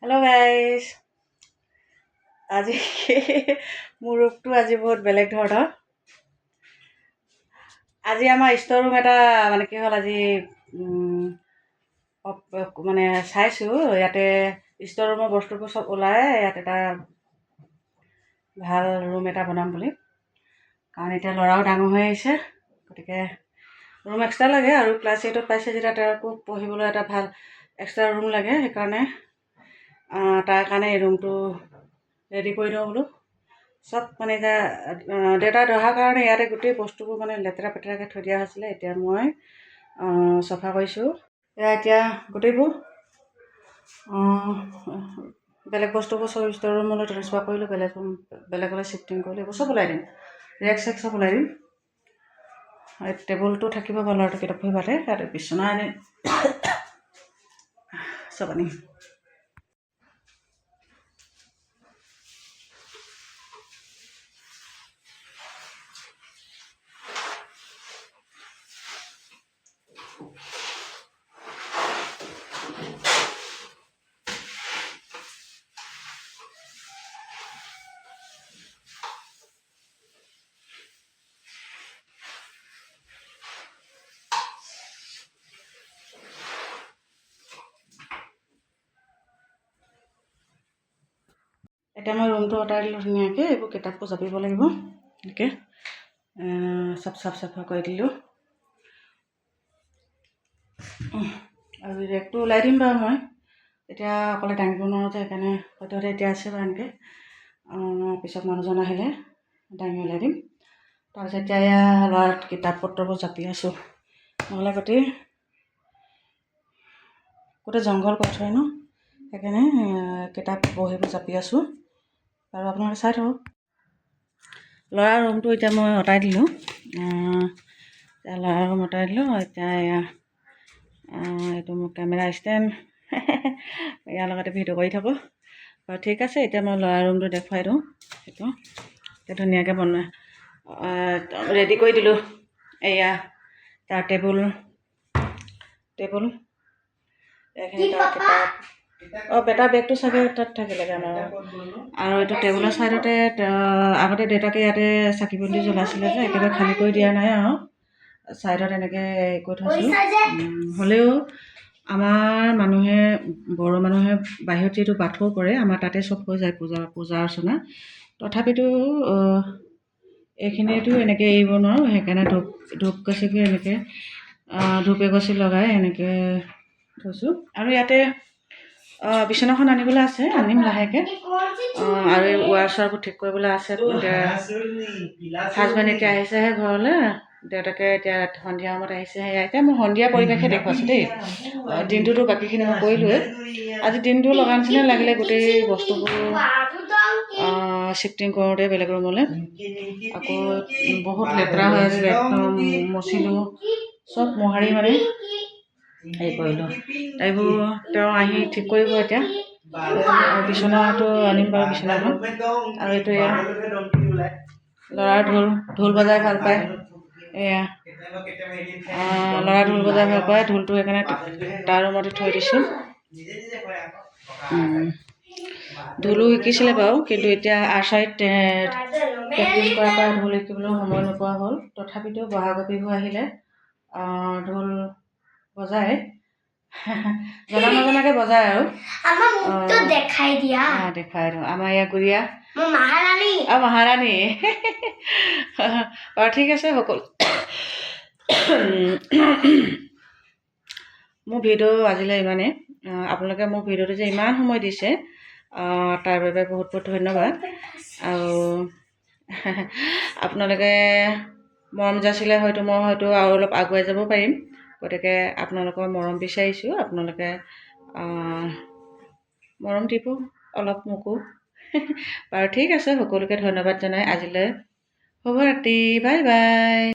Hello guys আজি মোৰ ৰূপটো আজি বহুত বেলেগ ধৰণৰ। আজি আমাৰ ষ্ট'ৰ ৰুম এটা মানে কি হ'ল আজি মানে চাইছোঁ ইয়াতে ষ্ট'ৰ ৰুমৰ বস্তুবোৰ চব ওলাই ইয়াত এটা ভাল ৰুম এটা বনাম বুলি, কাৰণ এতিয়া ল'ৰাও ডাঙৰ হৈ আহিছে, গতিকে ৰুম এক্সট্ৰা লাগে আৰু ক্লাছ 8ত পাইছে যেতিয়া তেওঁকো পঢ়িবলৈ এটা ভাল এক্সট্ৰা ৰুম লাগে। সেইকাৰণে তাৰ কাৰণে এই ৰুমটো ৰেডি কৰি দিওঁ বোলো। চব মানে এতিয়া দেউতা দহাৰ কাৰণে ইয়াতে গোটেই বস্তুবোৰ মানে লেতেৰা পেতেৰাকৈ থৈ দিয়া হৈছিলে, এতিয়া মই চফা কৰিছোঁ। এতিয়া গোটেইবোৰ বেলেগ বস্তুবোৰ চব ষ্ট'ৰ ৰুমলৈ ট্ৰেন্সফাৰ কৰিলোঁ, বেলেগলৈ শ্বিফটিং কৰিলোঁ, এইবোৰ চব ওলাই দিম, ৰেক চেক চব ওলাই দিম। টেবুলটো থাকিব বা ল'ৰাটো কিতাপ পঢ়িবাতে, ইয়াতে বিচনা আনিম চব আনিম। এতিয়া মই ৰুমটো অঁতাই দিলোঁ ধুনীয়াকৈ, এইবোৰ কিতাপবোৰ জাপিব লাগিব, এনেকৈ চব চাফ চাফা কৰি দিলোঁ। আৰু ৰেকটো ওলাই দিম বাৰু, মই এতিয়া অকলে দাঙিব নোৱাৰোঁ যে, সেইকাৰণে হয়তো এতিয়া আছে বাৰু এনেকৈ, পিছত মানুহজন আহিলে দাঙি ওলাই দিম। তাৰপিছত এতিয়া ল'ৰাৰ কিতাপ পত্ৰবোৰ জাপি আছোঁ, নহ'লে গোটেই জংঘল কৰি থয় ন, সেইকাৰণে কিতাপ বহীবোৰ জাপি আছোঁ আৰু আপোনালোকে চাই থাকক। ল'ৰাৰ ৰুমটো এতিয়া মই অঁতাই দিলোঁ, ল'ৰাৰ ৰুম অঁতাই দিলোঁ। এতিয়া এইটো মোৰ কেমেৰা ষ্টেণ্ড, ইয়াৰ লগতে ভিডিঅ' কৰি থাকোঁ বাৰু। ঠিক আছে, এতিয়া মই ল'ৰাৰ ৰুমটো দেখুৱাই দিওঁ। সেইটো এতিয়া ধুনীয়াকৈ ৰেডি কৰি দিলোঁ। এয়া তাৰ টেবুল এইখিনি, তাৰ কিতাপ, বেটাৰ বেগটো চাগে তাত থাকিলে আমাৰ। আৰু এইটো টেবুলৰ ছাইডতে আগতে দেউতাকে ইয়াতে চাকি বন্তি জ্বলাইছিলে যে, একেবাৰে খালী কৰি দিয়া নাই আৰু ছাইডত এনেকৈ কৰি থৈছোঁ। হ'লেও আমাৰ মানুহে, বড়ো মানুহে বাহিৰত যিটো বাথৌ কৰে, আমাৰ তাতে চব হৈ যায় পূজা অৰ্চনা। তথাপিতো এইখিনিতো এনেকৈ এৰিব নোৱাৰোঁ, সেইকাৰণে ধূপ গছকি এনেকৈ ধূপ এগছি লগাই এনেকৈ থৈছোঁ। আৰু ইয়াতে বিচনাখন আনিবলৈ আছে, আনিম লাহেকৈ। আৰু এই ৱাৰ চোৱাৰবোৰ ঠিক কৰিবলৈ আছে। হাজবেণ্ড এতিয়া আহিছেহে ঘৰলৈ, দেউতাকে এতিয়া সন্ধিয়া সময়ত আহিছেহে। এতিয়া মই সন্ধিয়া পৰিৱেশে দেখুৱাইছোঁ দেই, দিনটোতো বাকীখিনি মই কৰিলোঁৱে। আজি দিনটো লগা নিচিনা লাগিলে, গোটেই বস্তুবোৰ শ্বিফটিং কৰোঁতে বেলেগ ৰুমলৈ। আকৌ বহুত লেতেৰা হৈ আছিলে, একদম মচিলোঁ, চব মোহাৰি মানে হেৰি কৰিলোঁ। এইবোৰ তেওঁ আহি ঠিক কৰিব এতিয়া। বিচনাটো আনিম বাৰু, বিচনাখন। আৰু এইটো এয়া ল'ৰাৰ ঢোল বজাই ভাল পায়, এয়া ল'ৰা ঢোল বজাই ভাল পায়, ঢোলটো সেইকাৰণে তাৰ ৰুমতে থৈ দিছোঁ। ঢোলো শিকিছিলে বাৰু, কিন্তু এতিয়া আৰ্চাৰীত প্ৰেক্টিছ কৰাৰ পৰা ঢোল শিকিবলৈ সময় নোপোৱা হ'ল। তথাপিতো বহাগৰ বিহু আহিলে ঢোল বজায়, জনা নজনাকৈ বজায় আৰু দেখাই দিওঁ। আমাৰ ইয়াৰ গুৰিয়া মহাৰাণী বাৰু। ঠিক আছে সকলো। মোৰ ভিডিঅ' আজিলৈ ইমানেই। আপোনালোকে মোৰ ভিডিঅ'টো যে ইমান সময় দিছে, তাৰ বাবে বহুত বহুত ধন্যবাদ। আৰু আপোনালোকে মৰম যাচিলে হয়তো মই আৰু অলপ আগুৱাই যাব পাৰিম, গতিকে আপোনালোকৰ মৰম বিচাৰিছোঁ। আপোনালোকে মৰম দিব অলপ মোকো বাৰু। ঠিক আছে, সকলোকে ধন্যবাদ জনাই আজিলৈ শুভৰাত্ৰি, বাই বাই।